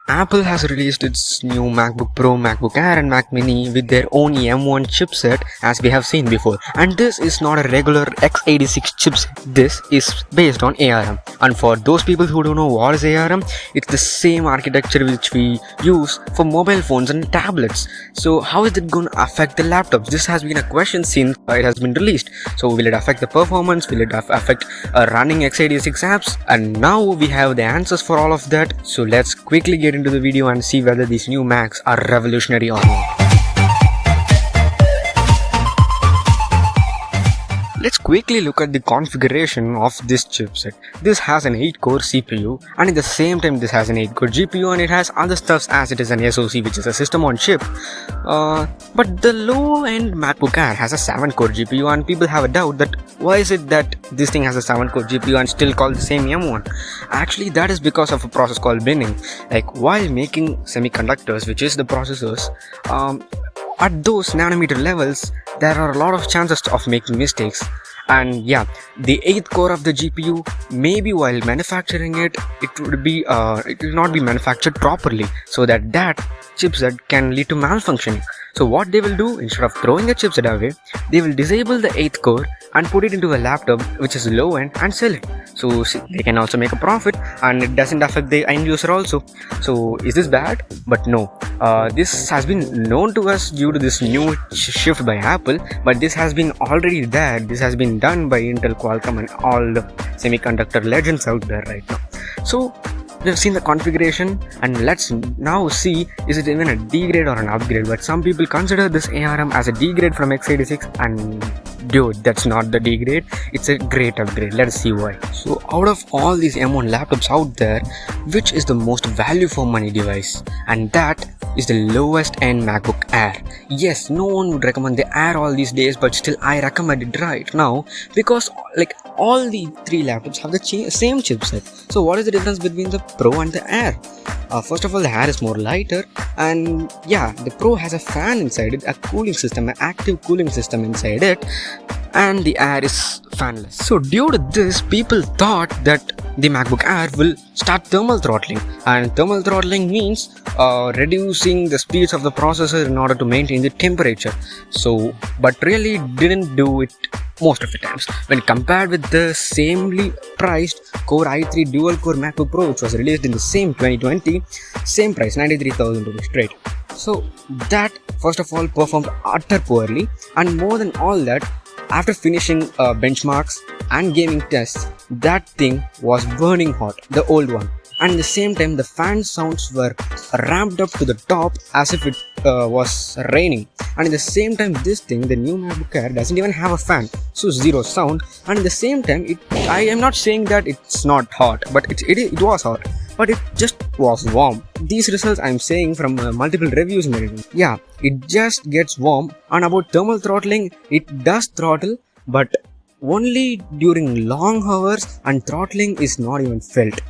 Apple has released its new MacBook Pro, MacBook Air and Mac Mini with their own M1 chipset as we have seen before. And this is not a regular x86 chipset. This is based on ARM. And for those people who don't know what is ARM, it's the same architecture which we use for mobile phones and tablets. So how is it going to affect the laptops? This has been a question since it has been released. So will it affect the performance? Will it affect running x86 apps? And now we have the answers for all of that. So let's quickly get into the video and see whether these new Macs are revolutionary or not. Let's quickly look at the configuration of this chipset. This has an 8-core CPU and at the same time this has an 8-core GPU and it has other stuffs as it is an SoC, which is a system on chip. But the low-end MacBook Air has a 7-core GPU and people have a doubt that why is it that this thing has a 7-core GPU and still called the same M1? Actually, that is because of a process called binning. Like while making semiconductors, which is the processors, at those nanometer levels, there are a lot of chances of making mistakes. And yeah, the 8th core of the GPU, maybe while manufacturing it, it will not be manufactured properly, so that chipset can lead to malfunctioning. So what they will do, instead of throwing a chipset away, they will disable the 8th core and put it into a laptop which is low end and sell it. So they can also make a profit and it doesn't affect the end user also. So is this bad? But no. This has been known to us due to this new shift by Apple, but this has been already there. This has been done by Intel, Qualcomm and all the semiconductor legends out there right now. So we've seen the configuration and let's now see, is it even a degrade or an upgrade? But some people consider this ARM as a degrade from x86 and dude, that's not the degrade, it's a great upgrade. Let's see why. So out of all these M1 laptops out there, which is the most value for money device? And that is the lowest end MacBook Air. Yes, no one would recommend the Air all these days, but still I recommend it right now because like all the three laptops have the same chipset. So what is the difference between the Pro and the Air? First of all, the Air is more lighter and yeah, the Pro has a fan inside it, a cooling system, an active cooling system inside it, and the Air is fanless. So due to this, people thought that the MacBook Air will start thermal throttling, and thermal throttling means reducing the speeds of the processor in order to maintain the temperature. So but really didn't do it most of the times when compared with the samely priced Core i3 dual core MacBook Pro, which was released in the same 2020, same price, 93,000 rupees straight. So that first of all performed utter poorly, and more than all that, after finishing benchmarks and gaming tests, that thing was burning hot, the old one. And at the same time, the fan sounds were ramped up to the top as if it was raining. And at the same time, this thing, the new MacBook Air, doesn't even have a fan, so zero sound. And at the same time, I am not saying that it's not hot, but it was hot, but it just was warm. These results I am saying from multiple reviews and everything. Yeah, it just gets warm. And about thermal throttling, it does throttle, but only during long hours, and throttling is not even felt.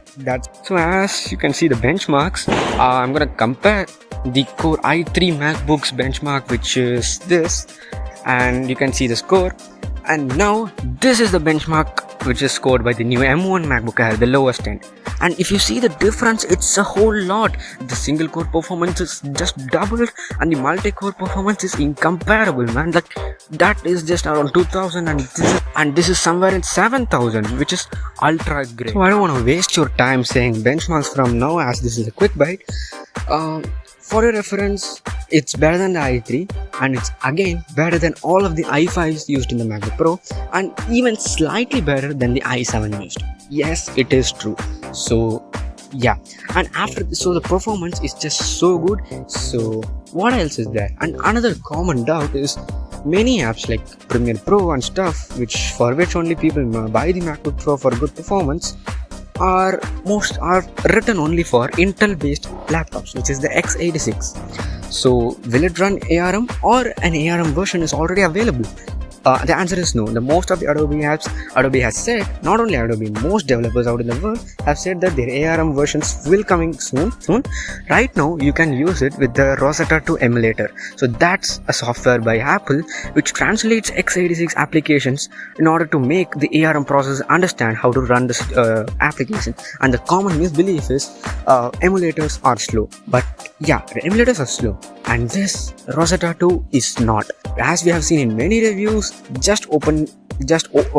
So as you can see the benchmarks, I'm gonna compare the Core i3 MacBook's benchmark, which is this, and you can see the score. And now this is the benchmark which is scored by the new M1 MacBook Air, the lowest end. And if you see the difference, it's a whole lot. The single core performance is just doubled and the multi-core performance is incomparable, man. Like that is just around 2000 and this is somewhere in 7000, which is ultra great. So I don't want to waste your time saying benchmarks from now, as this is a quick bite. For your reference, it's better than the i3 and it's again better than all of the i5s used in the MacBook Pro and even slightly better than the i7 used. Yes, it is true. So yeah, and so the performance is just so good. So what else is there? And another common doubt is many apps like Premiere Pro and stuff, for which only people buy the MacBook Pro for good performance, are written only for Intel based laptops, which is the x86. So will it run ARM, or an ARM version is already available? The answer is no. The most of the Adobe apps, Adobe has said, not only Adobe, most developers out in the world have said that their ARM versions will coming soon. Right now, you can use it with the Rosetta 2 emulator. So that's a software by Apple which translates x86 applications in order to make the ARM processor understand how to run this application. And the common misbelief is emulators are slow. But yeah, the emulators are slow. And this Rosetta 2 is not. As we have seen in many reviews,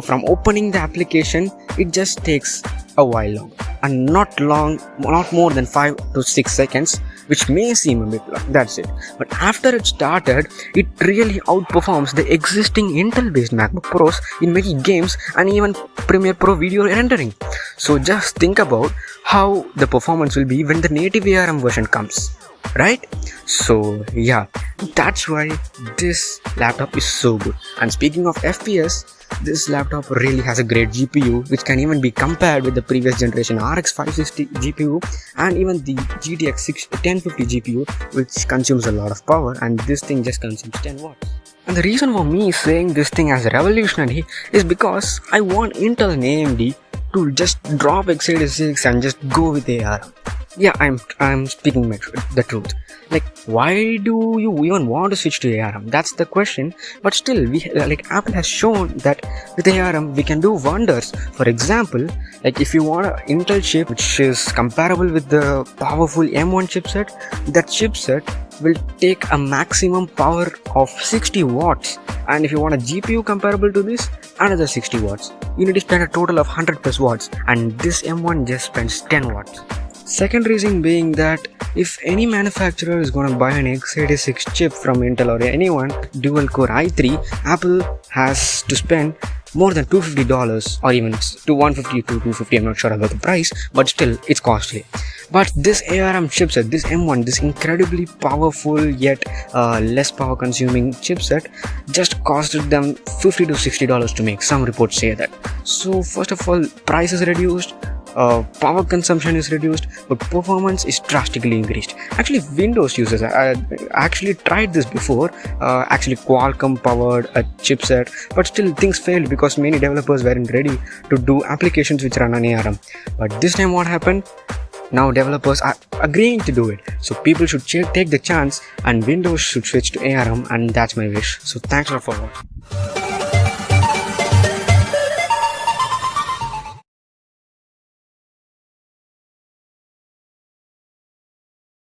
from opening the application, it just takes a while long, and not more than 5 to 6 seconds, which may seem a bit long. That's it. But after it started, it really outperforms the existing Intel-based MacBook Pros in making games and even Premiere Pro video rendering. So just think about how the performance will be when the native ARM version comes. Right? So yeah, that's why this laptop is so good. And speaking of FPS, this laptop really has a great GPU, which can even be compared with the previous generation RX 560 GPU and even the GTX 1050 GPU, which consumes a lot of power, and this thing just consumes 10 watts. And the reason for me saying this thing as revolutionary is because I want Intel and AMD to just drop x86 and just go with ARM. Yeah, I'm speaking the truth. Like, why do you even want to switch to ARM? That's the question. But still, Apple has shown that with ARM we can do wonders. For example, like if you want an Intel chip which is comparable with the powerful M1 chipset, that chipset will take a maximum power of 60 watts. And if you want a GPU comparable to this, another 60 watts. You need to spend a total of 100 plus watts, and this M1 just spends 10 watts. Second reason being that if any manufacturer is going to buy an x86 chip from Intel or anyone, dual core i3, Apple has to spend more than $250 or even to $150 to $250. I'm not sure about the price, but still it's costly. But this ARM chipset, this M1, this incredibly powerful yet less power consuming chipset just costed them $50 to $60 to make. Some reports say that. So first of all, price is reduced, power consumption is reduced, but performance is drastically increased. Actually, Windows users, I actually tried this before, actually Qualcomm powered a chipset, but still things failed because many developers weren't ready to do applications which run on ARM. But this time what happened? Now developers are agreeing to do it. So people should take the chance and Windows should switch to ARM, and that's my wish. So thanks a lot for watching.